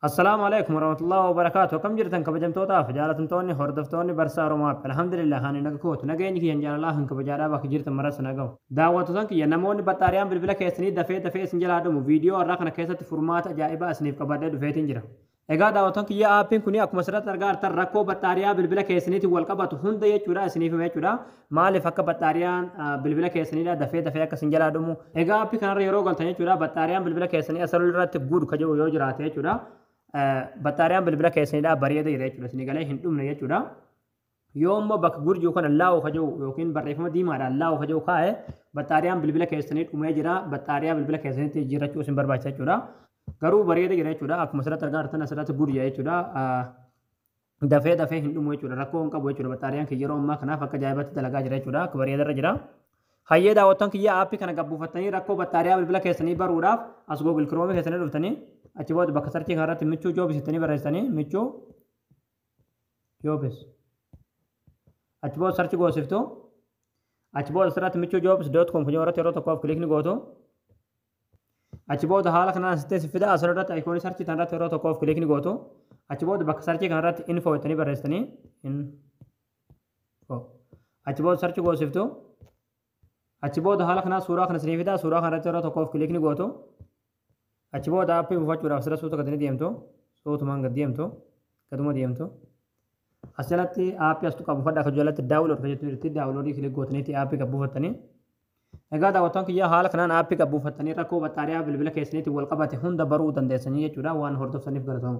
السلام عليكم ورحمة الله وبركاته. كم جرتن كبجمتوتا فجالتنتوني هردفتوني برسا روما الحمد لله هاني نغكوت نغيني كي انجال الله هنك بجارا باك جرت مرس نغو دعوتو كي ينموني بطاريان بالبلا كيسني دفه سنجلا دم فيديو ركنا كيسات فورمات اجائبا اسنيف كبد دفيتين جرا ايغا دعوتو كي يا اپين كوني اكو مسرت ارغار تر ركو بطاريا بالبلا كيسني تي ولقبت هند يچورا اسنيف ميچورا مال فك بطاريان بالبلا كيسني دفه كسنجلا دم ايغا اپي كان يرو غلطني چورا بطاريان بالبلا كيسني اصل رات گود كجو يوجرات چورا بطاريان بالبلا كيسني دا بريده يري چورا سني گله هندوم نه چورا يوم بك گورجو كن الله خجو يوكين بريفم دي مار الله خجو خاء بطاريان بالبلا كيسني ومجرا بطاريا بالبلا كيسني تي جيرا چو سن برباچا چورا garuu bareeda jira jechuudha akkuma asirratti argaa jirtan asirratti gurya jechuudha dafee hin dhumu jechuudha rakkoo hin qabu jechuudha bataariyaan kiyya yeroo ammaa kanaaf akka ajaa'ibatti dalagaa jira jechuudha akka bareeda irra jira hayyee daawwattan kiyya aappii kana gabbuufattanii rakkoo bataariyaa bilbila keessanii baruudhaaf as Google Chrome keessanii dhuftanii achi booda bakka sarchii kanarratti michuu joobis ittanii barreessanii michuu joobis achi booda sarchi goosiftu achi booda asirratti michuu joobis.com kun irratti yeroo tokkoof kilikni gootu achi booda haala kanaan sittee sifida asirratti ayikoonii sarchii kanarratti yeroo tokkoof kilikni gootu achi booda bakka sarchii kanarratti info ittanii barreessanii info achi booda sarchi goosiftu achi booda haala kanaan suuraa kana isinii fida suuraa kanarratti yeroo tokkoof kilikni gootu achi booda aappii buufachuudhaaf sirra suuta gadanii deemtu suutumaan gad deemtu gaduma deemtu as jalatti aappii as tuqaa buufadha akka jalatti daawulood kan jettu irratti daawuloodii kilik gootaniiti aappii gabbuufattanii egaa daawwattoon kiyya haala kanaan aappii gabbuufattanii rakkoo bataariyaa bilbila keessaniitiin wal qabate hunda baruu dandeessanii jechuudha waan hordoftaniif galatoomaa